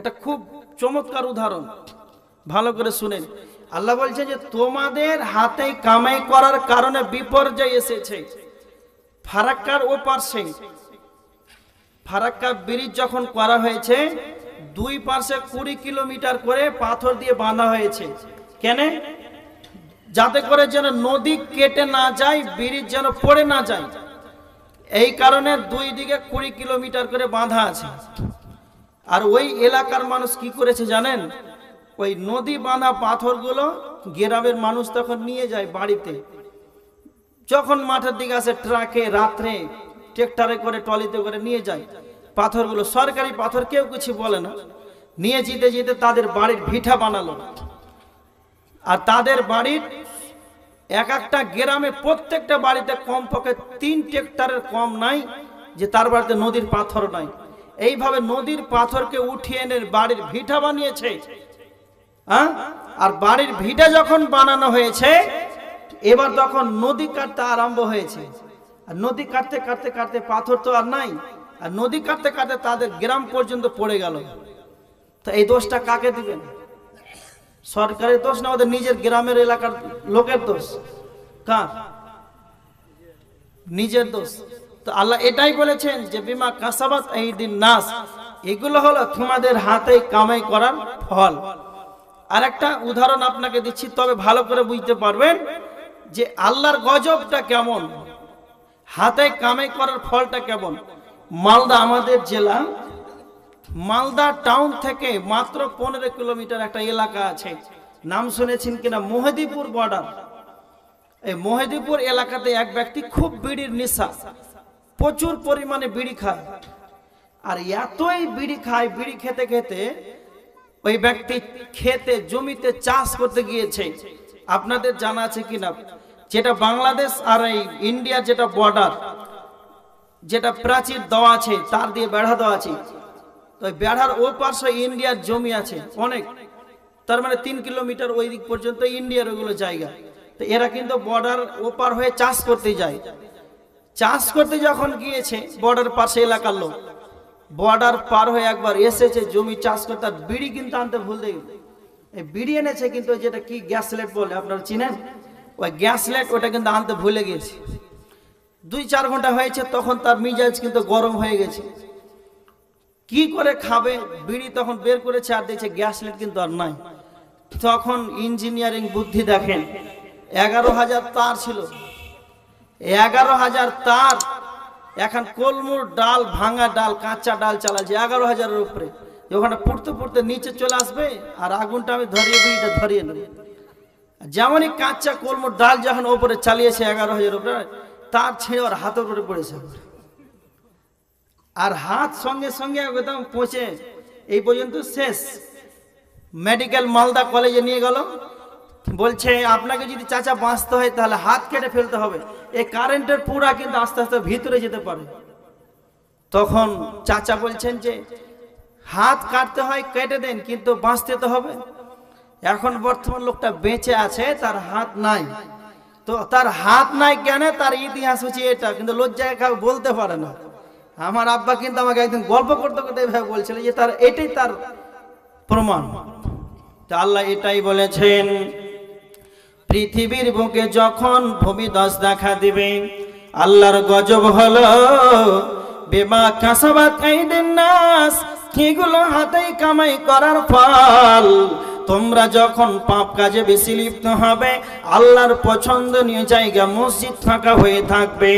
এটা খুব চমৎকার উদাহরণ, ভালো করে শুনেন। আল্লাহ বলছে যে তোমাদের হাতে কামাই করার কারণে বিপর্যয় এসেছে। ফারাক্কার ও পার্শ্বে, ফারাক্কা ব্রিজ যখন করা হয়েছে, দুই পার্শ্বে 20 কিলোমিটার করে পাথর দিয়ে বাঁধা হয়েছে। কেন? যাতে করে যেন নদী কেটে না যায়, ব্রিজ যেন পড়ে না যায়, এই কারণে দুই দিকে 20 কিলোমিটার করে বাঁধা আছে। আর ওই এলাকার মানুষ কি করেছে জানেন? ওই নদী বাঁধা পাথরগুলো গ্রামের মানুষ তখন নিয়ে যায় বাড়িতে। যখন মাঠের দিকে আসে ট্রাকে, রাত্রে ট্রেক্টরে করে, ট্রলিতে করে নিয়ে যায় পাথরগুলো। সরকারি পাথর, কেউ কিছু বলে না। নিয়ে যেতে যেতে তাদের বাড়ির ভিটা বানালো। আর তাদের বাড়ির এক একটা গ্রামে প্রত্যেকটা বাড়িতে কমপক্ষে 3 ট্রেক্টরের কম নাই যে তার বাড়িতে নদীর পাথর নাই। এইভাবে নদীর পাথরকে উঠিয়ে এনে বাড়ির ভিটা বানিয়েছে। আর বাড়ির ভিটা যখন বানানো হয়েছে, এবার তখন নদী কাটতে আরম্ভ হয়েছে। আর নদী কাটতে কাটতে কাটতে পাথর তো আর নাই, আর নদী কাটতে কাটতে তাদের গ্রাম পর্যন্ত পড়ে গেল। তো এই দোষটা কাকে দিবেন? সরকারের দোষ না ওদের নিজের গ্রামের এলাকার লোকের দোষ? কার? নিজের দোষ। তো আল্লাহ এটাই বলেছেন যে বিমা কাসাবাত আইদিন নাস, এগুলো হলো তোমাদের হাতে কামাই করার ফল। আর একটা উদাহরণ আপনাকে দিচ্ছি, তবে ভালো করে বুঝতে পারবেন যে আল্লাহর গজবটা কেমন, হাতে কামাই করার ফলটা কেমন। মালদা আমাদের জেলা, মালদা টাউন থেকে মাত্র 15 কিলোমিটার একটা এলাকা আছে, নাম শুনেছেন কিনা, মেহেদিপুর বর্ডার। এই মেহেদিপুর এলাকাতে এক ব্যক্তি খুব বিড়ির নেশা, প্রচুর পরিমাণে বিড়ি খায়। আর এতই বিড়ি খায়, বিড়ি খেতে খেতে ওই ব্যক্তি খেতে জমিতে চাষ করতে গিয়েছে। আপনাদের জানা আছে কিনা, যেটা বাংলাদেশ আর এই ইন্ডিয়া যেটা বর্ডার, যেটা প্রাচীর দেওয়া আছে, তার দিয়ে বেড়া দেওয়া আছে, তো বেড়ার ও পাশে ইন্ডিয়ার জমি আছে অনেক, তার মানে 3 কিলোমিটার ওই দিক পর্যন্ত ইন্ডিয়ার ওগুলো জায়গা। তো এরা কিন্তু বর্ডার ওপার হয়ে চাষ করতে যায়। চাষ করতে যখন গিয়েছে বর্ডার পাশে এলাকার লোক, বর্ডার পার হয়ে একবার এসেছে জমি চাষ করতে, আর বিড়ি কিন্তু আনতে ভুলে গেল। এই বিড়ি এনেছে কিন্তু যেটা কি গ্যাস লাইট বলে, আপনারা চিনেন ওই গ্যাস লাইট, ওটা কিন্তু আনতে ভুলে গেছে। 2-4 ঘন্টা হয়েছে, তখন তার মিজাজ কিন্তু গরম হয়ে গেছে। কি করে খাবে বিড়ি? তখন বের করেছে, আর দেখছে গ্যাস লাইট কিন্তু আর নাই। তখন ইঞ্জিনিয়ারিং বুদ্ধি দেখেন, 11,000 তার ছিল, 11,000 তার। এখন কলমুর ডাল, ভাঙা ডাল, কাঁচা ডাল চালাচ্ছে 11,000-এর উপরে। ওখানে পুড়তে পুড়তে নিচে চলে আসবে, আর আগুনটা আমি ধরিয়ে বিড়িটা ধরিয়ে নেব। যেমনই কাঁচা কলমুর ডাল যখন ওপরে চালিয়েছে 11,000 উপরে, তার ছেড়ে ওর হাতের উপরে পড়েছে, আর হাত সঙ্গে সঙ্গে একদম পৌঁছে এই পর্যন্ত শেষ। মেডিকেল মালদা কলেজে নিয়ে গেল, বলছে আপনাকে যদি চাচা বাঁচতে হয় তাহলে হাত কেটে ফেলতে হবে, এই কারেন্টের পুরা কিন্তু আস্তে আস্তে ভিতরে যেতে পারে। তখন চাচা বলছেন যে হাত কাটতে হয় কেটে দেন, কিন্তু বাঁচতে তো হবে। এখন বর্তমান লোকটা বেঁচে আছে, তার হাত নাই। তো তার হাত নাই কেন, তার ইতিহাস হচ্ছে এটা, কিন্তু লজ্জায় কাউ বলতে পারে না। আমার আব্বা কিন্তু আমাকে একদিন গল্প করতে করতে এভাবে বলছিল যে তার এটাই তার প্রমাণ। তা আল্লাহ এটাই বলেছেন, পৃথিবীর বুকে যখন ভূমিধস দেখা দিবে, আল্লাহর গজব হলো বিমা কাসাবাত আইদিন নাস, এগুলো হাতে কামাই করার ফল। তোমরা যখন পাপ কাজে বেশি লিপ্ত হবে, আল্লাহর পছন্দনীয় জায়গা মসজিদ ফাঁকা হয়ে থাকবে,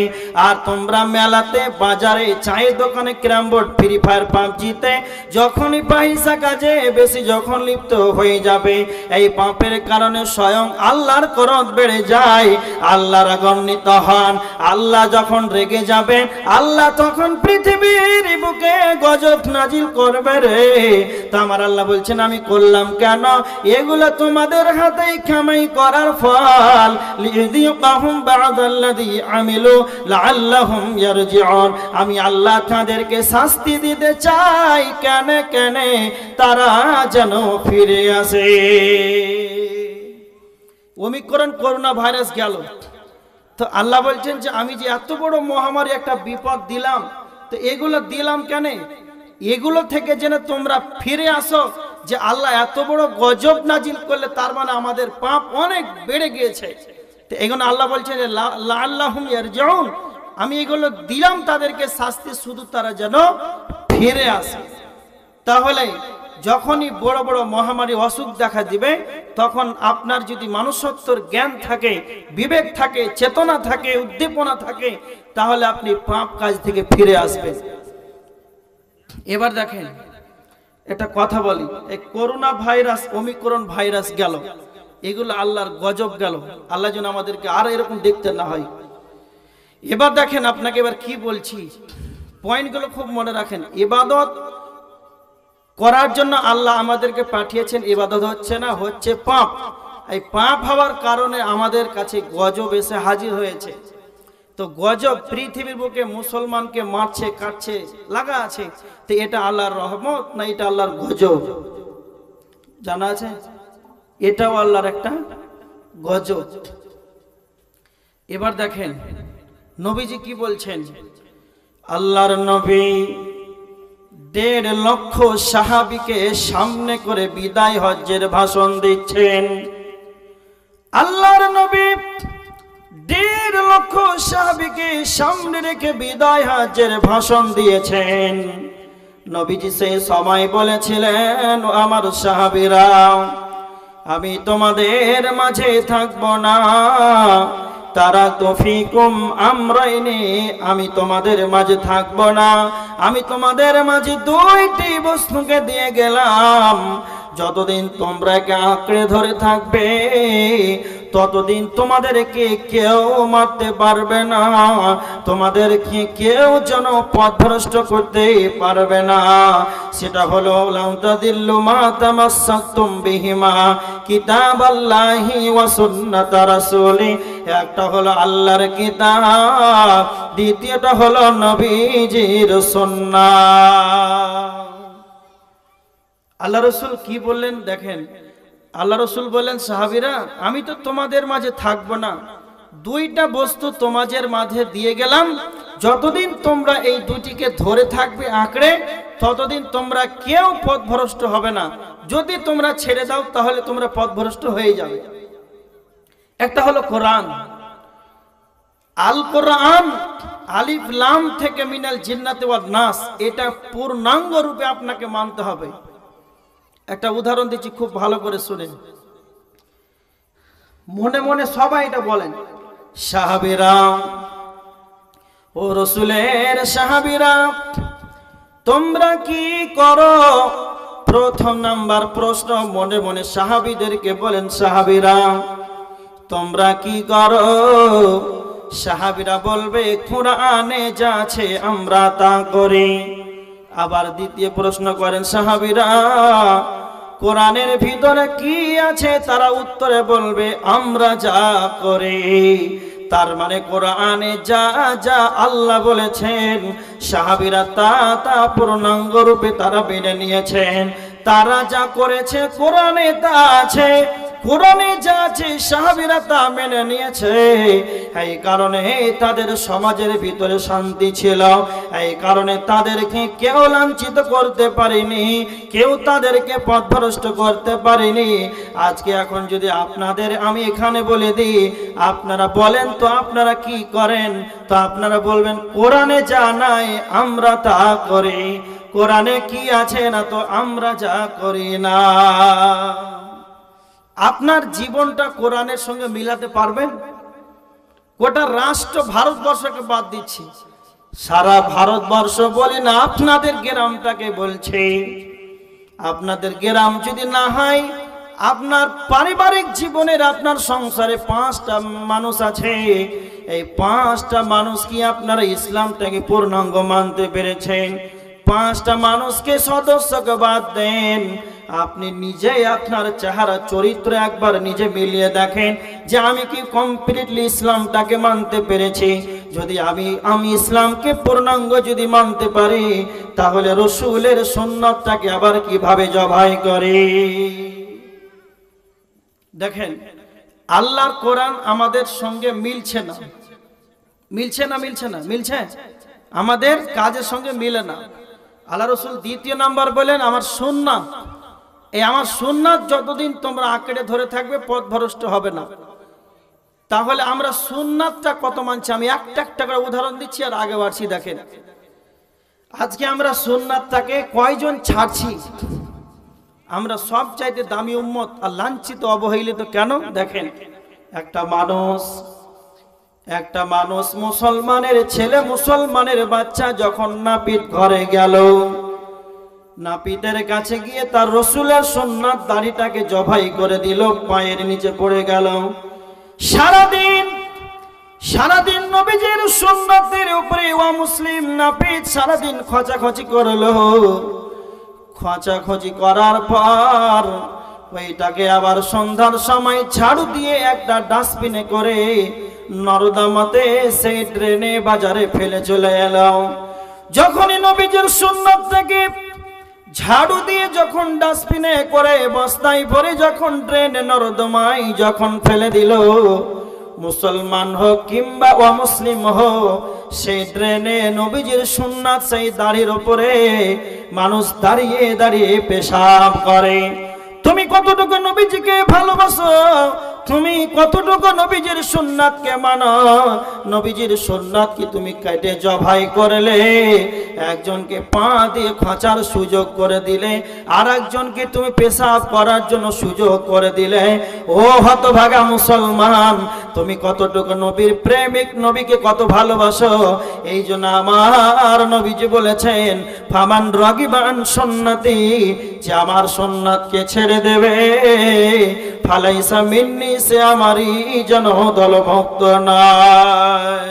আর তোমরা মেলাতে, বাজারে, চায়ের দোকানে, ক্যারাম বোর্ড, ফ্রি ফায়ার, পাবজিতে যখনই ফাহিশা কাজে বেশি যখন লিপ্ত হয়ে যাবে, এই পাপের কারণে স্বয়ং আল্লাহর ক্রোধ বেড়ে যায়, আল্লাহ রাগান্বিত হন। আল্লাহ যখন রেগে যাবে, আল্লাহ তখন পৃথিবীর বুকে গজব নাজিল করবে রে। তো আমার আল্লাহ বলছেন আমি করলাম কেন? এগুলো তোমাদের হাতে কামাই করার ফল। লিযুযিকাহুম বা'দাল্লাযী আমিলু লাআল্লাহুম ইয়ারজিউন, আমি আল্লাহ তাদেরকে শাস্তি দিতে চাই, কেন কেন তারা যেন ফিরে আসে। ওমিক্রন করোনা ভাইরাস গেল, তো আল্লাহ বলছেন যে আমি যে এত বড় মহামারী একটা বিপদ দিলাম, তো এগুলো দিলাম কেন? এগুলো থেকে যেন তোমরা ফিরে আসো, যে আল্লাহ এত বড় গজব নাজিল করলে, তার মানে আমাদের পাপ অনেক বেড়ে গিয়েছে। তো এগুলো আল্লাহ বলছেন যে লাআল্লাহুম ইয়ারজিউন, আমি এগুলো দিলাম তাদেরকে শাস্তি, শুধু তারা যেন ফিরে আসে। তাহলে যখনই বড় বড় মহামারী অসুখ দেখা দিবে, তখন আপনার যদি মানুষত্বর জ্ঞান থাকে, বিবেক থাকে, চেতনা থাকে, উদ্দীপনা থাকে, তাহলে আপনি পাপ কাজ থেকে ফিরে আসবেন। এবার দেখেন একটা কথা বলি, এই করোনা ভাইরাস, ওমিক্রন ভাইরাস গেল, এগুলো আল্লাহর গজব গেল। আল্লাহ যেন আমাদেরকে আর এরকম দেখতে না হয়। এবার দেখেন আপনাকে এবার কি বলছি, পয়েন্টগুলো খুব মনে রাখেন। ইবাদত করার জন্য আল্লাহ আমাদেরকে পাঠিয়েছেন, ইবাদত হচ্ছে না, হচ্ছে পাপ। এই পাপ হওয়ার কারণে আমাদের কাছে গজব এসে হাজির হয়েছে। তো গজব পৃথিবীর বুকে মুসলমানকে মারছে, কাটছে, লাগা আছে। তো এটা আল্লাহর রহমত না এটা আল্লাহর গজব জানা আছে? এটাও আল্লাহর একটা গজব। এবার দেখেন নবীজি কি বলছেন। আল্লাহর নবী 1.5 লক্ষ সাহাবীকে সামনে করে বিদায় হজ্জের ভাষণ দিচ্ছেন। আল্লাহর নবী 1.5 লক্ষ সাহাবীকে সামনে রেখে বিদায় হজ্জের ভাষণ দিয়েছেন। নবীজি সেই সময় বলেছিলেন, আমার সাহাবীরা, আমি তোমাদের মাঝে থাকবো না। তারা তৌফিকুম আমরাইনি, আমি তোমাদের মাঝে থাকবো না। আমি তোমাদের মাঝে 2টি বস্তুকে দিয়ে গেলাম, যতদিন তোমরা একে আঁকড়ে ধরে থাকবে ততদিন তোমাদেরকে কেউ মারতে পারবে না, তোমাদেরকে কেউ যেন পথভ্রষ্ট করতে পারবে না। সেটা হলো লাউ তাদিল্লু মা তামাসসাকতুম বিহিমা কিতাবাল্লাহি ওয়া সুন্নাত রাসূলি। একটা হলো আল্লাহর কিতাব, দ্বিতীয়টা হলো নবীজির সুন্নাহ। আল্লাহ রসুল কি বললেন দেখেন। আল্লাহ রসুল বললেন, সাহাবীরা, আমি তো তোমাদের মাঝে থাকবো না, 2টা বস্তু তোমাদের মাঝে দিয়ে গেলাম, যতদিন তোমরা এই 2টিকে ধরে থাকবে আঁকড়ে, ততদিন তোমরা কেউ পথভ্রষ্ট হবে না। যদি তোমরা ছেড়ে দাও তাহলে তোমরা পথভ্রষ্ট হয়ে যাবে। একটা হলো কোরআন, আল কোরআন, আলিফ লাম থেকে মিনাল জিন্নাতি ওয়ান নাস, এটা পূর্ণাঙ্গ রূপে আপনাকে মানতে হবে। একটা উদাহরণ দিচ্ছি, খুব ভালো করে শুনেন, মনে মনে সবাই এটা বলেন। সাহাবীরা, ও রাসূলের সাহাবীরা, তোমরা কি করো? প্রথম নাম্বার প্রশ্ন মনে মনে সাহাবীদেরকে বলেন, সাহাবীরা তোমরা কি করো? সাহাবীরা বলবে, কোরআনে যা আছে আমরা তা করি। আবার দ্বিতীয় প্রশ্ন করেন সাহাবীরা, কোরআনের ভিতরে কি আছে? তারা উত্তরে বলবে, আমরা যা করি। তার মানে কোরআনে যা যা আল্লাহ বলেছেন, সাহাবীরা তা পূর্ণাঙ্গ রূপে তারা মেনে নিয়েছেন। তারা যা করেছে কোরআনে তা আছে, কোরআনে যা আছে সাহাবীরা তা মেনে নিয়েছে। এই কারণে তাদের সমাজের ভিতরে শান্তি ছিল, এই কারণে তাদেরকে কেউ লাঞ্ছিত করতে পারেনি, কেউ তাদেরকে পথভ্রষ্ট করতে পারেনি। আজকে এখন যদি আপনাদের আমি এখানে বলে দিই, আপনারা বলেন তো আপনারা কি করেন? তো আপনারা বলবেন, কোরআনে যা নাই আমরা তা করি। কোরআনে কি আছে না তো আমরা যা করি না। আপনার জীবনটা কোরআনের সঙ্গে মিলাতে পারবেন? গোটা রাষ্ট্র ভারতবর্ষকে বাদ দিচ্ছি, সারা ভারতবর্ষ বলি না, আপনাদের গ্রামটাকে বলছে। আপনাদের গ্রাম যদি না হয়, আপনার পারিবারিক জীবনের, আপনার সংসারে 5টা মানুষ আছে, এই 5টা মানুষ কি আপনারা ইসলামটাকে পূর্ণাঙ্গ মানতে পেরেছেন? 5টা মানুষকে সদস্যকে বাদ দেন, আপনি নিজেই আপনার চেহারা চরিত্র একবার নিজে মিলিয়ে দেখেন যে আমি কি কমপ্লিটলি ইসলামটাকে মানতে পেরেছি। যদি আমি ইসলামকে পূর্ণাঙ্গ যদি মানতে পারি, তাহলে রসুলের সুন্নাতটাকে আবার কিভাবে জবাই করে। দেখেন, আল্লাহর কোরআন আমাদের সঙ্গে মিলছে না, মিলছে না, মিলছে না, মিলছে, আমাদের কাজের সঙ্গে মিলে না। আল্লাহ রসুল দ্বিতীয় নাম্বার বলেন আমার সুন্নাত। এই আমার সুন্নাত যতদিন তোমরা আঁকড়ে ধরে থাকবে পথভ্রষ্ট হবে না। তাহলে আমরা সুন্নাতটা কত মানছি, আমি একটা একটা করে উদাহরণ দিচ্ছি আর আগে বাড়ছি। দেখেন আজকে আমরা সুন্নাতটাকে কয়জন ছাড়ছি। আমরা সব চাইতে দামি উম্মত আর লাঞ্ছিত অবহেলিত কেন? দেখেন একটা মানুষ মুসলমানের ছেলে, মুসলমানের বাচ্চা যখন নাপিত ঘরে গেল, নাপিতের কাছে গিয়ে তার রসুলের সুন্নাত দাড়িটাকে জবাই করে দিল, পায়ের নিচে পড়ে গেল। সারাদিন নবীজির সুন্নাতের উপরে মুসলিম নাপিত সারাদিন খোঁচাখুচি করলো। খোঁচাখুচি করার পর ওইটাকে আবার সন্ধ্যার সময় ঝাড়ু দিয়ে একটা ডাস্টবিনে করে নর্দমাতে সেই ট্রেনে বাজারে ফেলে চলে এলাম। যখনই নবীজির সুন্নাত থেকে ঝাড়ু দিয়ে যখন ডাস্টবিনে করে বস্তায় ভরে যখন ট্রেনে নর্দমায় যখন ফেলে দিল, মুসলমান হোক কিংবা অমুসলিম হোক, সেই ট্রেনে নবীজির সুন্নাত সেই দাড়ির উপরে মানুষ দাঁড়িয়ে দাঁড়িয়ে পেশাব করে। তুমি কতটুকু নবীজিকে ভালোবাসো, তুমি কতটুকু নবীজির সুন্নাতকে মানো? নবীজির সুন্নাত কি তুমি কেটে জবাই করলে? একজনকে পা দিয়ে খোঁচার সুযোগ করে দিলে, আর একজনকে তুমি পেশাব করার জন্য সুযোগ করে দিলে। ও হতভাগা মুসলমান, তুমি কতটুকু নবীর প্রেমিক, নবীকে কত ভালোবাসো? এই জন্য আমার নবীজি বলেছেন ফামান রাগিবান সুন্নতি, যে আমার সুন্নাতকে ছেড়ে দেবে ফালাইসা মিন্নি, সে আমারই যেন দলভুক্ত নাই।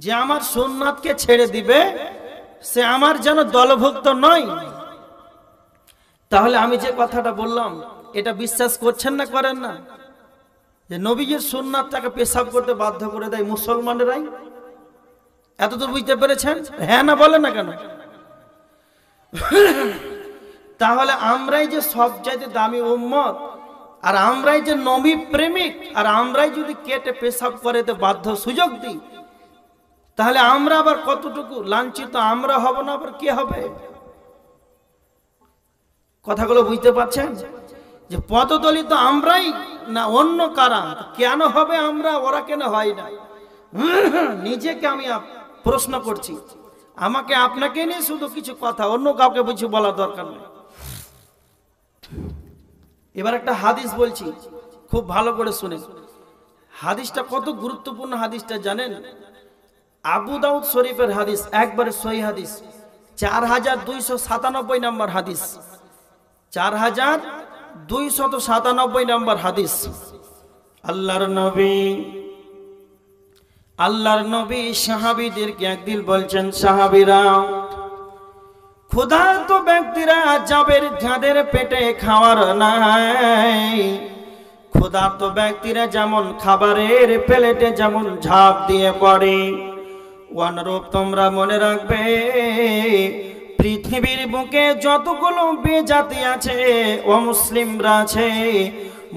যে আমার সুন্নাতকে ছেড়ে দিবে সে আমার যেন দলভুক্ত নয়। তাহলে আমি যে কথাটা বললাম এটা বিশ্বাস করছেন না করেন না? যে নবীজির সুন্নাতটাকে পেশাব করতে বাধ্য করে দেয় মুসলমানেরাই। এতদূর বুঝতে পেরেছেন? হ্যাঁ না বলেন না কেন? তাহলে আমরাই যে সবচাইতে দামি উম্মত, আর আমরাই যে নবী প্রেমিক, আর আমরাই যদি কেটে পেশাব করে বাধ্য সুযোগ দিই, তাহলে আমরা আবার কতটুকু লাঞ্ছিত আমরা হব না, আবার কে হবে? কথাগুলো বুঝতে পারছেন? যে পদদলিত আমরাই না অন্য কারা? কেন হবে আমরা, ওরা কেন হয় না? নিজেকে আমি প্রশ্ন করছি, আমাকে আপনাকে নিয়ে শুধু কিছু কথা, অন্য কাউকে কিছু বলা দরকার নেই। এবার একটা হাদিস বলছি, খুব ভালো করে শুনেন। হাদিসটা কত গুরুত্বপূর্ণ হাদিসটা জানেন? আবু দাউদ শরীফের হাদিস, একবারে সহিহ হাদিস, 4297 নম্বর হাদিস, 4297 নম্বর হাদিস। আল্লাহর নবী সাহাবীদেরকে একদিন বলছেন, সাহাবীরা, ক্ষুধার্ত ব্যক্তিরা যাদের পেটে খাওয়ার নাই, ক্ষুধার্ত ব্যক্তিরা যেমন খাবারের প্লেটে যেমন ঝাঁপ দিয়ে পড়ে, অনুরূপ তোমরা মনে রাখবে পৃথিবীর বুকে যতগুলো বেজাতি আছে, অমুসলিমরা আছে,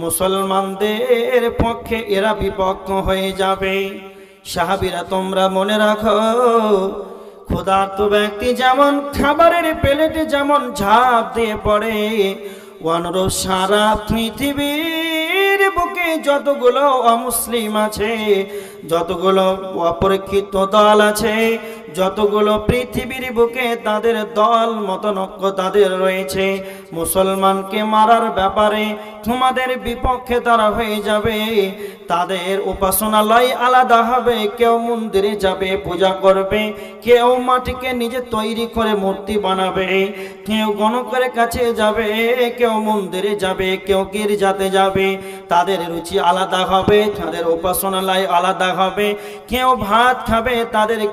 মুসলমানদের পক্ষে এরা বিপক্ষ হয়ে যাবে। সাহাবীরা তোমরা মনে রাখো, ক্ষুধার্ত ব্যক্তি যেমন খাবারের প্লেটে যেমন ঝাঁপ দিয়ে পড়ে, অনুরূপ সারা পৃথিবীর বুকে যতগুলো অমুসলিম আছে, যতগুলো অপরিক্ষিত দল আছে, যতগুলো পৃথিবীর বুকে তাদের দল মতনৈক্য তাদের রয়েছে, মুসলমানকে মারার ব্যাপারে তোমাদের বিপক্ষে তারা হয়ে যাবে। তাদের উপাসনালয় আলাদা হবে, কেউ মন্দিরে যাবে পূজা করবে, কেউ মাটিকে নিজে তৈরি করে মূর্তি বানাবে, কেউ গণকের কাছে যাবে, কেউ মন্দিরে যাবে, কেউ গির্জাতে যাবে। তাদের রুচি আলাদা হবে, তাদের উপাসনালয় আলাদা হবে, কেউ ভাত খাবে,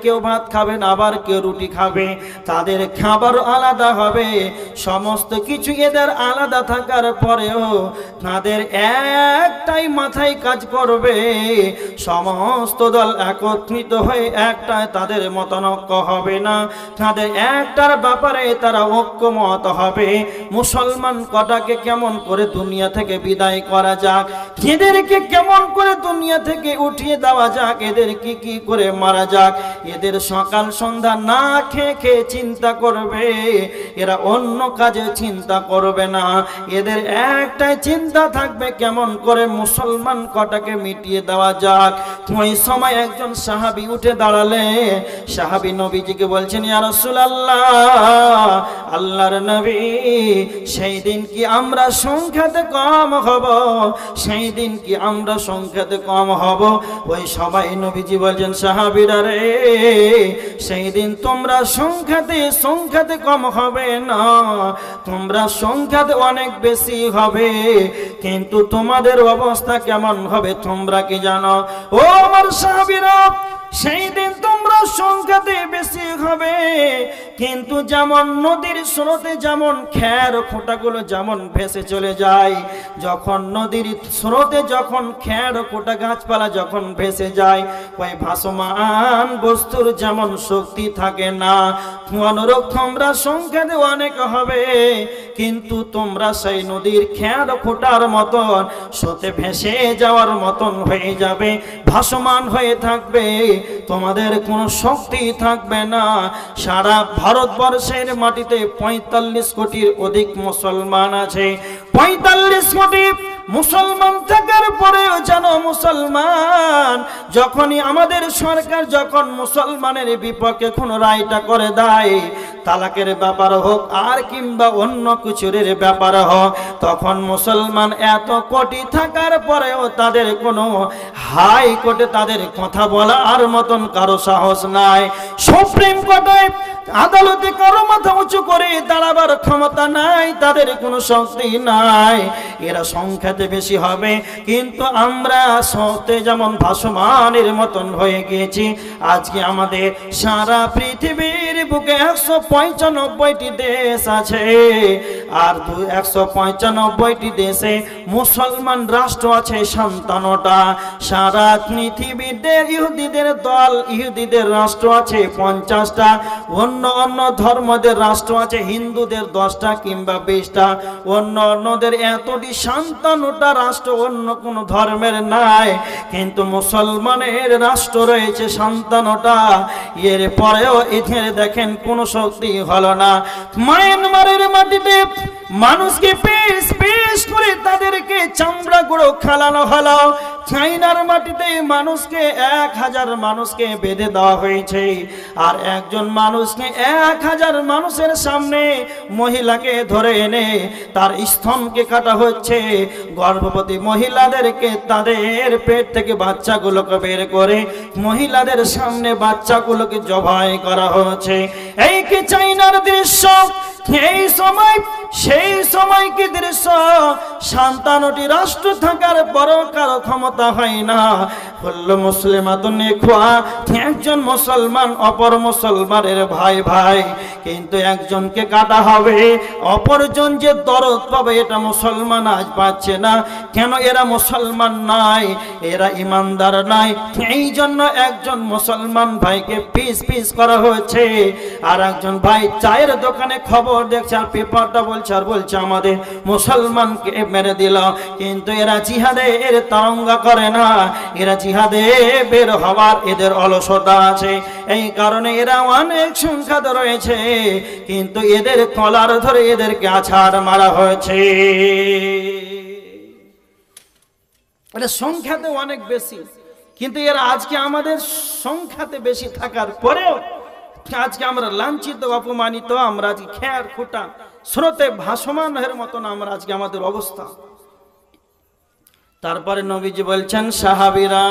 কেউ ভাত খাবে না, আবার কেউ রুটি খাবে, তাদের খাবার আলাদা হবে। সমস্ত কিছু এদের আলাদা থাকার পরেও তাদের একটাই মাথায় কাজ করবে, সমস্ত দল একত্রিত হয়ে একটাই, তাদের মতানৈক্য হবে না, তাদের একটার ব্যাপারে তারা ঐক্যমত হবে। মুসলমান কটাকে কেমন করে দুনিয়া থেকে বিদায় করা যাক, এদেরকে কেমন করে দুনিয়া থেকে উঠিয়ে দেওয়া যাক, এদেরকে কি করে মারা যাক। এদের সকাল সন্ধ্যা না খেয়ে খেয়ে চিন্তা করবে, এরা অন্য কাজে চিন্তা করবে না। এদের একটাই চিন্তা থাকবে কেমন করে মুসলমান কটাকে মিটিয়ে দেওয়া যাক। ওই সময় একজন সাহাবী উঠে দাঁড়ালে, সাহাবী নবীজিকে বলছেন, ইয়া রাসূলুল্লাহ, আল্লাহর নবী, সেই দিন কি আমরা সংখ্যাতে কম হব? সেই দিন কি আমরা সংখ্যাতে কম হব? ওই সবাই নবীজি বলছেন, সাহাবীরা রে, সেই দিন তোমরা সংখ্যাতে কম হবে না, তোমরা সংখ্যাতে অনেক বেশি হবে, কিন্তু তোমাদের অবস্থা কেমন হবে তোমরা কি জানো? ও আমার সাহাবীরা, সেই দিন তোমরা সংখ্যাতে বেশি হবে, কিন্তু যেমন নদীর স্রোতে যেমন খের খোঁটাগুলো যেমন ভেসে চলে যায়, যখন নদীর স্রোতে যখন খের খোঁটা গাছপালা যখন ভেসে যায়, ওই ভাসমান বস্তুর যেমন শক্তি থাকে না, অনুরূপ তোমরা সংখ্যাতে অনেক হবে, কিন্তু তোমরা সেই নদীর খের খোঁটার মতন স্রোতে ভেসে যাওয়ার মতন হয়ে যাবে, ভাসমান হয়ে থাকবে, তোমাদের কোনো শক্তি থাকবে না। সারা ভারতবর্ষের মাটিতে ৪৫ কোটির অধিক মুসলমান আছে। ৪৫ কোটি মুসলমান থাকার পরেও যেন মুসলমান, যখনই আমাদের সরকার যখন মুসলমানের বিপক্ষে কোনো রায়টা করে দেয়, তালাকের ব্যাপার হোক আর কিংবা অন্য কিছুর ব্যাপার হোক, তখন মুসলমান এত কোটি থাকার পরেও তাদের কোনো হাইকোর্টে তাদের কথা বলার মতন কারো সাহস নাই, সুপ্রিম কোর্টে আদালতে কারো মাথা উঁচু করে দাঁড়াবার ক্ষমতা নাই, তাদের কোনো শক্তি নাই। এরা সংখ্যাতে বেশি হবে, কিন্তু আমরা সত্যি যেমন ভাসমানের মতন হয়ে গিয়েছি। আজকে আমাদের সারা পৃথিবীর বুকে ১৯৫টি দেশ আছে, আর ১৯৫টি দেশে মুসলমান রাষ্ট্র আছে ৫৭টা। সারা পৃথিবীর ইহুদিদের দল, ইহুদিদের রাষ্ট্র আছে ৫০টা, অন্য ধর্মদের রাষ্ট্র আছে হিন্দুদের ১০টা কিংবা ২০টা, অন্যদের এতটি ৫৭টা রাষ্ট্র অন্য কোন ধর্মের নাই, কিন্তু মুসলমানের রাষ্ট্র রয়েছে ৫৭টা। এর পরেও এদের দেখেন কোনো শক্তি হলো না। মায়ানমারের মাটিতে মানুষকে পেশ করে তাদেরকে চামড়া গুঁড়ো খালানো হলো। চাইনার মাটিতে মানুষকে ১০০০ মানুষকে বেঁধে দেওয়া হয়েছে, আর একজন মানুষকে ১০০০ মানুষের সামনে মহিলাকে ধরে এনে তার স্তনকে কাটা হচ্ছে। গর্ভবতী মহিলাদেরকে তাদের পেট থেকে বাচ্চাগুলোকে বের করে মহিলাদের সামনে বাচ্চাগুলোকে জবাই করা হচ্ছে। এই কি চাইনার দৃশ্য? সেই সময় কি দৃশ্য? ৫৭টি রাষ্ট্র থাকার বড় কারো ক্ষমতা হয় না। বললো মুসলিমাতুন ইখওয়া, একজন মুসলমান অপর মুসলমানের ভাই, কিন্তু একজনকে কাটা হবে, অপরজন যে দরদ পাবে এটা মুসলমান আজ পাচ্ছে না। কেন? এরা মুসলমান নাই, এরা ইমানদার নাই, এই জন্য একজন মুসলমান ভাইকে পিস করা হয়েছে। আর একজন ভাই চায়ের দোকানে খবর দেখছে, আর পেপারটা বলছে আমাদের মুসলমানকে মেরে দিল, কিন্তু এরা জিহাদের তারঙ্গা করে না, এরা জিহাদে বের হওয়ার এদের অলসতা আছে। এই কারণে এরা অনেক সংখ্যাতে রয়েছে, কিন্তু এদের কলার ধরে এদেরকে আছাড় মারা হয়েছে। এটা সংখ্যাতে অনেক বেশি, কিন্তু এরা আজকে আমাদের সংখ্যাতে বেশি থাকার পরেও আজকে আমরা লাঞ্ছিত, অপমানিত, আমরা আজকে খেয়ার খুঁটা স্রোতে ভাসমানের মতন আমরা আজকে আমাদের অবস্থা। তারপরে নবীজি বলছেন, সাহাবীরা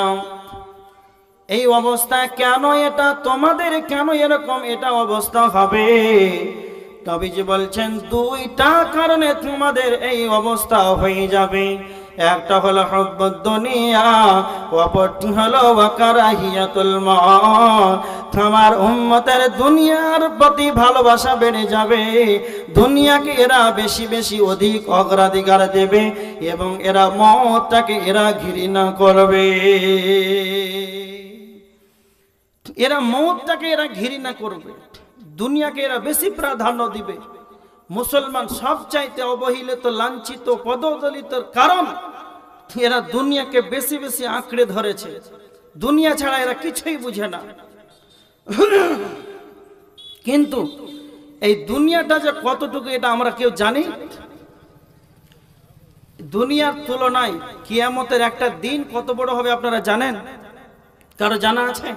এই অবস্থা কেন? এটা তোমাদের কেন এরকম এটা অবস্থা হবে? নবীজি বলছেন, দুইটা কারণে তোমাদের এই অবস্থা হয়ে যাবে। একটা হলো হুব্বুদ দুনিয়া, অপরটি হলো ওয়াকারাহিয়াতুল মাউত, আমার উম্মতের দুনিয়ার প্রতি ভালোবাসা বেড়ে যাবে, দুনিয়াকে এরা বেশি বেশি অধিক অগ্রাধিকার দেবে এবং এরা মওতটাকে এরা ঘৃণা করবে। এরা মওতটাকে এরা ঘৃণা করবে, দুনিয়াকে এরা বেশি প্রাধান্য দিবে। মুসলমান সবচাইতে অবহেলিত, লাঞ্ছিত, পদদলিতর কারণ এরা দুনিয়াকে বেশি বেশি আঁকড়ে ধরেছে। দুনিয়া ছাড়া এরা কিছুই বুঝে না। কিন্তু এই দুনিয়াটা যে কতটুকু এটা আমরা কেউ জানি? দুনিয়ার তুলনায় কিয়ামতের একটা দিন কত বড় হবে আপনারা জানেন? কারো জানা আছে?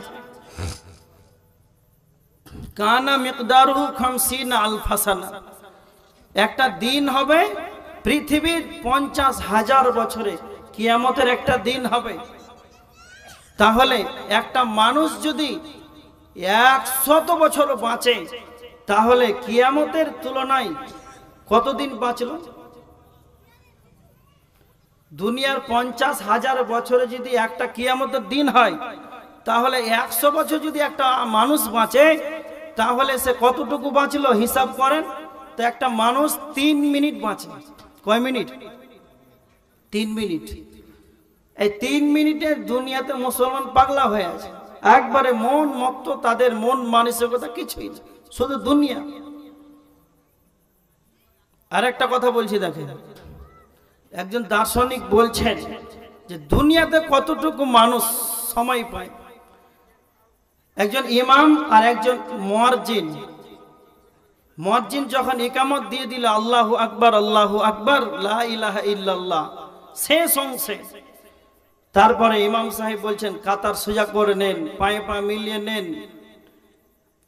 কানা মিকদারুহু 50 আলফ সানা। একটা দিন হবে পৃথিবীর 50,000 বছরে। কিয়ামতের একটা দিন হবে। তাহলে একটা মানুষ যদি 100 বছর বাঁচে, তাহলে কিয়ামতের তুলনায় কতদিন বাঁচল? দুনিয়ার 50,000 বছরে যদি একটা কিয়ামতের দিন হয়, তাহলে 100 বছর যদি একটা মানুষ বাঁচে, তাহলে সে কতটুকু বাঁচলো হিসাব করেন তো। একটা মানুষ 3 মিনিট বাঁচে। কয় মিনিট? 3 মিনিট। এই 3 মিনিটের দুনিয়াতে মুসলমান পাগলা হয়ে আছে, একবারে মন মত্ত, তাদের মন মানসিকতা কিছুই না, শুধু দুনিয়া। আর একটা কথা বলছি দেখেন, একজন দার্শনিক বলছেন যে দুনিয়াতে কতটুকু মানুষ সময় পায়। একজন ইমাম আর একজন মুয়াজ্জিন, মুয়াজ্জিন যখন ইকামত দিয়ে দিল আল্লাহু আকবার আল্লাহু আকবার লা ইলাহা ইল্লাল্লাহ, শেষ অংশে তারপরে ইমাম সাহেব বলছেন কাতার সোজা করে নেন, পায়ে পা মিলিয়ে নেন,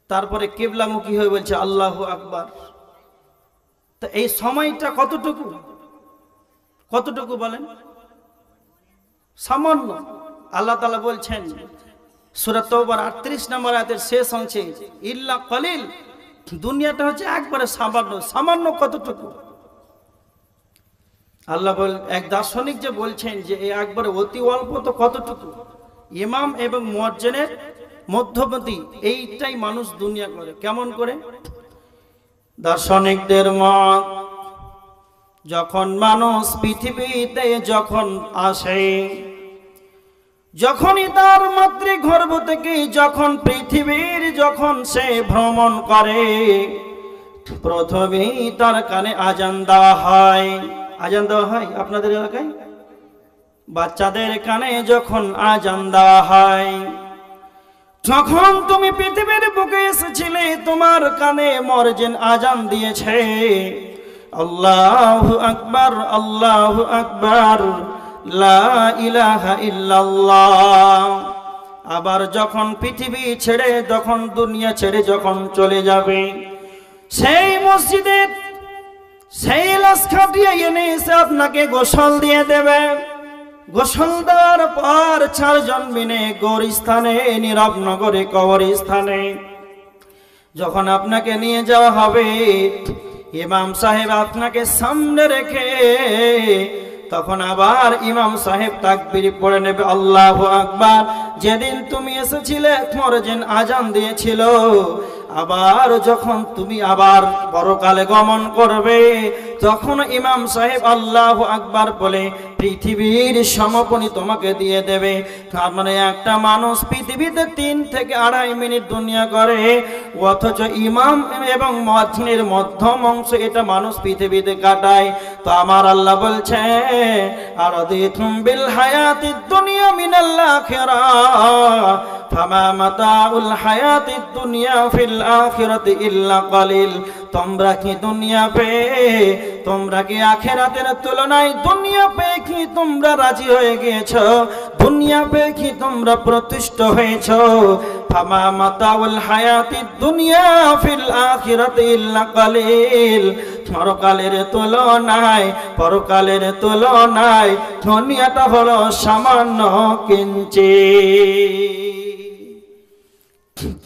তারপরে কিবলামুখী হয়ে বলছে আল্লাহু আকবার। তো এই সময়টা কতটুকু? কতটুকু বলেন? সামান্য। আল্লাহ তাআলা বলছেন সূরা তাওবার 38 নম্বর আয়াতের শেষ অংশে, ইল্লা কলিল, দুনিয়াটা হচ্ছে একবারে সামান্য। সামান্য কতটুকু? আল্লাহ এক দার্শনিক যে বলছেন যে একবারে অতি অল্প, তো কতটুকু? ইমাম এবং মুয়াজ্জিনের মধ্যবর্তী এইটাই মানুষ দুনিয়া করে। কেমন করে? দার্শনিকদের মত, যখন মানুষ পৃথিবীতে যখন আসে, যখনই তার মাতৃগর্ভ থেকে যখন পৃথিবীর যখন সে ভ্রমণ করে, প্রথমেই তার কানে আজান দেওয়া হয়। আজান দেওয়া হয় আপনাদের এলাকায়? বাচ্চাদের কানে যখন আজান দেওয়া হয়, যখন তুমি পৃথিবীর বুকে এসেছিলে তোমার কানে মুয়াজ্জিন আজান দিয়েছে আল্লাহু আকবার আল্লাহু আকবার লা ইলাহা ইল্লাল্লাহ। আবার যখন পৃথিবী ছেড়ে, যখন দুনিয়া ছেড়ে যখন চলে যাবে, সেই মসজিদের সেই লাশ খাটিয়ে এনে এসে আপনাকে গোসল দিয়ে দেবে। গোসল দেওয়ার পর 4 জন্মিনে গোরস্থানে, নীরব নগরে কবরস্থানে যখন আপনাকে নিয়ে যাওয়া হবে, ইমাম সাহেব আপনাকে সামনে রেখে তখন আবার ইমাম সাহেব তাকবীর পড়ে নেবে আল্লাহু আকবার। যেদিন তুমি এসেছিলে মুয়াজ্জিন আজান দিয়েছিল, আবার যখন তুমি আবার পরকালে গমন করবে, তখন ইমাম সাহেব আল্লাহু আকবার বলে পৃথিবীর সমাপনী তোমাকে দিয়ে দেবে। তার মানে একটা মানুষ পৃথিবীতে 3 থেকে 2.5 মিনিট দুনিয়া করে, অথচ ইমাম এবং মুয়াজ্জিনের মধ্যম অংশ এটা মানুষ পৃথিবীতে কাটায়। তো আমার আল্লাহ বলছে আরাদিতুম বিল হায়াতিদ দুনিয়া মিনাল আখিরাহ ফামা মাতাউল হায়াতিদ দুনিয়া ফিল আখিরাতি ইল্লা কলিল। তোমরা কি দুনিয়া পেয়ে, তোমরা কি আখিরাতের তুলনায় দুনিয়া পেয়ে কি তোমরা রাজি হয়ে গিয়েছো? দুনিয়া পেয়ে কি তোমরা প্রতিষ্ঠিত হয়েছো? ফামা মাতাউল হায়াতিদ দুনিয়া ফিল আখিরাতি ইল্লা কলিল। পরকালের তুলনায়, পরকালের তুলনায় দুনিয়াটা হলো সামান্য কিঞ্চিৎ।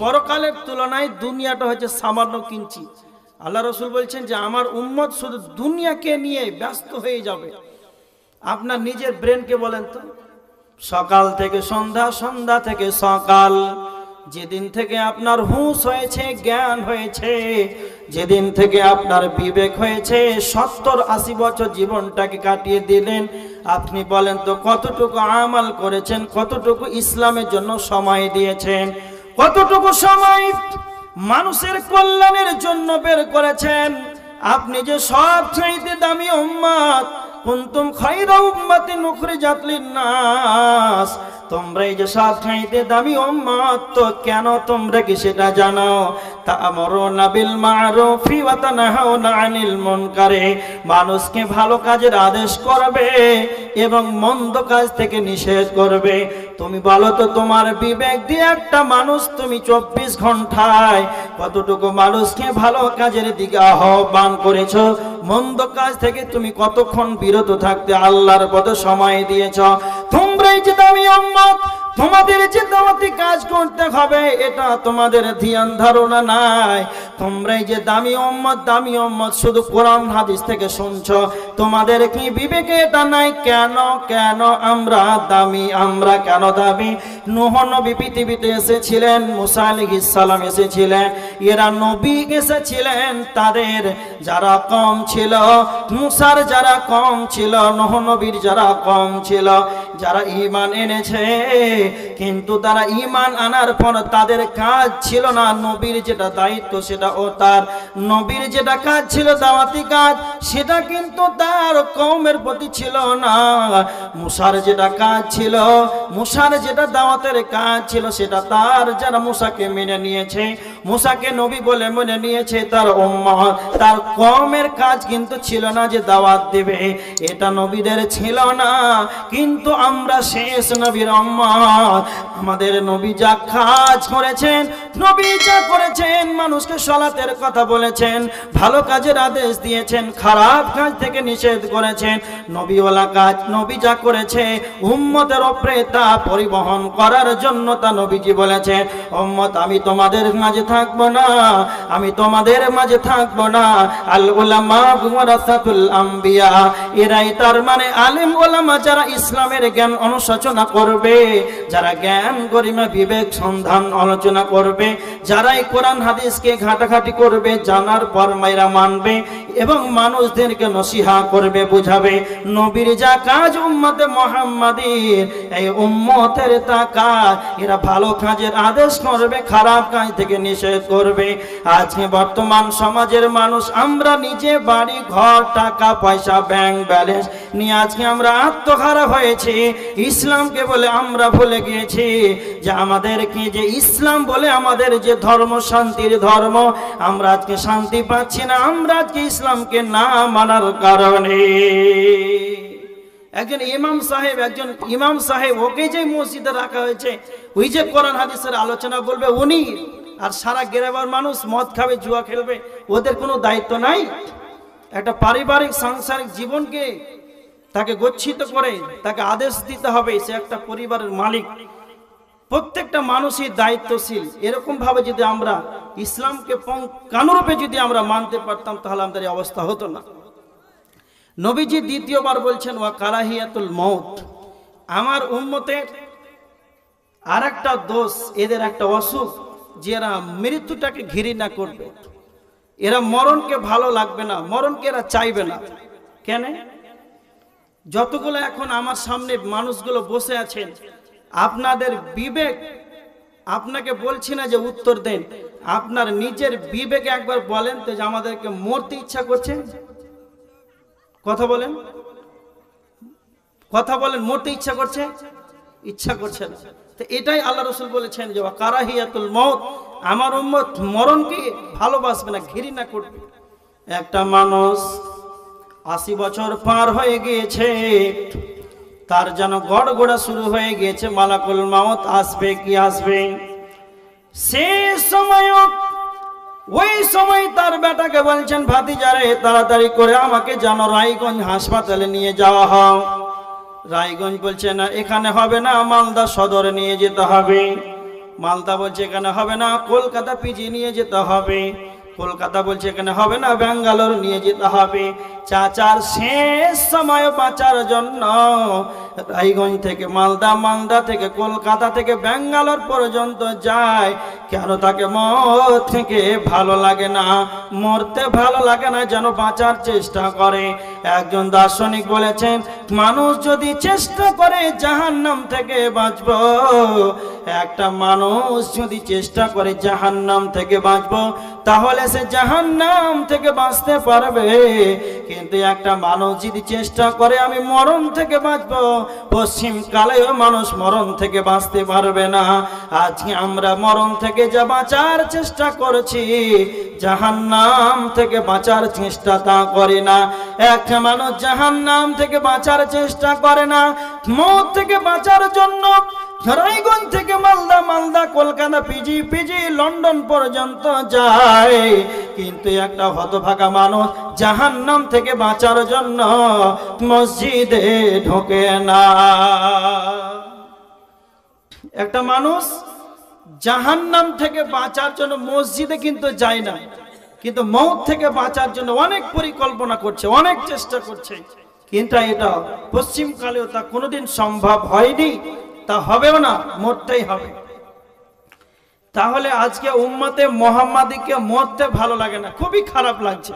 পরকালের তুলনায় দুনিয়াটা হচ্ছে সামান্য কিঞ্চিৎ। আল্লাহ রাসূল বলছেন যে আমার উম্মত শুধু দুনিয়াকে নিয়ে ব্যস্ত হয়ে যাবে। আপনার নিজের ব্রেনকে বলেন তো, সকাল থেকে সন্ধ্যা, সন্ধ্যা থেকে সকাল, যেদিন থেকে আপনার হুঁশ হয়েছে, জ্ঞান হয়েছে, যেদিন থেকে আপনার বিবেক হয়েছে, 70-80 বছর জীবনটাকে কাটিয়ে দিলেন, আপনি বলেন তো কতটুকু আমাল করেছেন, কতটুকু ইসলামের জন্য সময় দিয়েছেন, কতটুকু সময় মানুষের কল্যাণের জন্য বের করেছেন? আপনি যে সবচেয়ে দামি উম্মত, কুনতুম খায়রা উম্মাতিন উখরিজাত লিন-নাস, তোমরা এই যে সবচেয়ে দামি উম্মত, তো কেন তোমরা কি সেটা জানো? তা'মুরুনা বিল মা'রুফি ওয়া তানহাউনা আনিল মুনকারি, মানুষকে ভালো কাজের আদেশ করবে এবং মন্দ কাজ থেকে নিষেধ করবে। তুমি বলো তো তোমার বিবেক দিয়ে একটা মানুষ তুমি 24 ঘন্টায় কতটুকু মানুষকে ভালো কাজের দিকে আহ্বান করেছো? মন্দ কাজ থেকে তুমি কতক্ষণ বিরত থাকতে আল্লাহর পথে সময় দিয়েছো? তোমরাই যে দামি উম্মত, তোমাদের যে দাওয়াতি কাজ করতে হবে এটা তোমাদের ধ্যান ধারণা নাই। তোমরাই যে দামি উম্মত শুধু কোরআন হাদিস থেকে শুনছো, তোমাদের কি বিবেকে এটা নাই? কেন কেন আমরা দামি? আমরা কেন দামি? নূহ নবী পৃথিবীতে এসেছিলেন, মুসা আলাইহিস সালাম এসেছিলেন, এরা নবী এসেছিলেন, তাদের যারা কম ছিল, মুসার যারা কম ছিল, নূহ নবীর যারা কম ছিল, যারা ঈমান এনেছে, কিন্তু তারা ঈমান আনার পর তাদের কাজ ছিল না, নবীর যেটা দায়িত্ব সেটা ও তার নবীর যেটা কাজ ছিল দাওয়াতি কাজ, সেটা কিন্তু তার কওমের প্রতি ছিল না। মুসার যেটা কাজ ছিল, মুসার যেটা দাওয়াতের কাজ ছিল, সেটা তার যারা মুসাকে মেনে নিয়েছে, মুসাকে নবী বলে মেনে নিয়েছে, তার উম্মত, তার কওমের কাজ কিন্তু ছিল না যে দাওয়াত দেবে, এটা নবীদের ছিল না। কিন্তু আমরা শেষ নবীর উম্মত, আমাদের নবী যা কাজ করেছেন, নবী যা করেছেন, মানুষকে সালাতের কথা বলেছেন, ভালো কাজের আদেশ দিয়েছেন, খারাপ কাজ থেকে নিষেধ করেছেন, নবীওয়ালা কাজ নবী যা করেছে উম্মতের উপরে তা পরিবহন করার জন্য তা নবীজি বলেছেন, উম্মত আমি তোমাদের মাঝে থাকবো না, আমি তোমাদের মাঝে থাকবো না। আল উলামা ওয়ারাসাতুল আম্বিয়া, এরাই তার মানে আলেম ওলামা, যারা ইসলামের জ্ঞান অনুশোচনা করবে, যারা জ্ঞান গরিমা বিবেক সন্ধান আলোচনা করবে, যারা এই কোরআন হাদিসকে ঘাটাঘাটি করবে, জানার পর মাইরা মানবে এবং মানুষদেরকে নসিহা করবে, বুঝাবে নবীর যা কাজ উম্মতে মুহাম্মাদীর, এই উম্মতের তা কাজ, এরা ভালো কাজের আদেশ করবে, খারাপ কাজ থেকে নিষেধ করবে। আজকে বর্তমান সমাজের মানুষ, আমরা নিজে বাড়ি ঘর টাকা পয়সা ব্যাংক ব্যালেন্স নিয়ে আজকে আমরা আত্মহারা হয়েছি, ইসলামকে বলে আমরা ভুলে গিয়েছি যে আমাদের কি যে ইসলাম বলে আমাদের যে ধর্ম, শান্তির ধর্ম, আমরা আজকে শান্তি পাচ্ছি না, আমরা আজকে ইসলামকে না মানার কারণে। একজন ইমাম সাহেব ওকে যে মসজিদে রাখা হয়েছে, ওই যে কোরআন হাদিসের আলোচনা বলবে উনি, আর সারা গ্রামের মানুষ মদ খাবে, জুয়া খেলবে, ওদের কোনো দায়িত্ব নাই? একটা পারিবারিক সাংসারিক জীবনকে তাকে গচ্ছিত করে তাকে আদেশ দিতে হবে, সে একটা পরিবারের মালিক, প্রত্যেকটা মানুষই দায়িত্বশীল। এরকম ভাবে যদি আমরা ইসলামকে কানুরূপে যদি আমরা মানতে পারতাম, তাহলে আমাদের এই অবস্থা হতো না। নবীজি দ্বিতীয়বার বলছেন ওয়া কারাহিয়াতুল মউত, আমার উম্মতের আর একটা দোষ, এদের একটা অসুখ, যে এরা মৃত্যুটাকে ঘৃণা করবে, এরা মরণকে ভালো লাগবে না, মরণকে এরা চাইবে না। কেন? যতগুলো এখন আমার সামনে মানুষগুলো বসে আছেন, আপনাদের বিবেক, আপনাকে বলছি না যে উত্তর দেন, আপনার নিজের বিবেকে একবার বলেন তো যে আমাদেরকে মরতে ইচ্ছা করছে? কথা বলেন, মরতে ইচ্ছা করছে? ইচ্ছা করছে না। তো এটাই আল্লাহ রাসূল বলেছেন যে কারাহিয়াতুল মউত, আমার উম্মত মরণকে ভালোবাসবে না, ঘৃণা করবে। একটা মানুষ 80 বছর পার হয়ে গিয়েছে, তার যেন গড়গড়া শুরু হয়ে গিয়েছে, মালাকুল মউত আসবে কি আসবে। সেই সময় ওই সময় তার বেটাকে বলছেন, ভাতিজারে তাড়াতাড়ি করে আমাকে যেন রায়গঞ্জ হাসপাতালে নিয়ে যাওয়া হয়। রায়গঞ্জ বলছে না, এখানে হবে না, মালদা সদরে নিয়ে যেতে হবে। মালদা বলছে এখানে হবে না, কলকাতা পিজি নিয়ে যেতে হবে। কলকাতা বলছে এখানে হবে না, ব্যাঙ্গালোর নিয়ে যেতে হবে। চাচার শেষ সময় বাঁচার জন্য রায়গঞ্জ থেকে মালদা, মালদা থেকে কলকাতা থেকে ব্যাঙ্গালোর পর্যন্ত যায়, কেন তাকে মর থেকে ভালো লাগে না, মরতে ভালো লাগে না, যেন বাঁচার চেষ্টা করে। একজন দার্শনিক বলেছেন, মানুষ যদি চেষ্টা করে জাহান্নাম থেকে বাঁচব, একটা মানুষ যদি চেষ্টা করে জাহান্নাম থেকে বাঁচব, তাহলে সে জাহান্নাম থেকে বাঁচতে পারবে। কিন্তু একটা মানুষ যদি চেষ্টা করে আমি মরণ থেকে বাঁচব, পশ্চিম কালেও মানুষ মরণ থেকে বাঁচতে পারবে না। আজকে আমরা মরণ থেকে যা বাঁচার চেষ্টা করছি, জাহান্নাম থেকে বাঁচার চেষ্টা তা করে না। একটা মানুষ জাহান্নাম থেকে বাঁচার চেষ্টা করে না, মৌত থেকে বাঁচার জন্য রায়গঞ্জ থেকে Malda, Malda Kolkata, PG, PG London পর্যন্ত যায়। কিন্তু একটা হতভাগা মানুষ জাহান্নাম থেকে বাঁচার জন্য মসজিদে ঢোকে না। একটা মানুষ জাহান্নাম থেকে বাঁচার জন্য মসজিদে কিন্তু যায় না, কিন্তু মৌত থেকে বাঁচার জন্য অনেক পরিকল্পনা করছে, অনেক চেষ্টা করছে, কিন্তু এটা পশ্চিমকালেও তা কোনোদিন সম্ভব হয়নি, তা হবেও না, মরতেই হবে। তাহলে আজকে উম্মতে মুহাম্মাদিকে মরতে ভালো লাগে না, খুবই খারাপ লাগছে।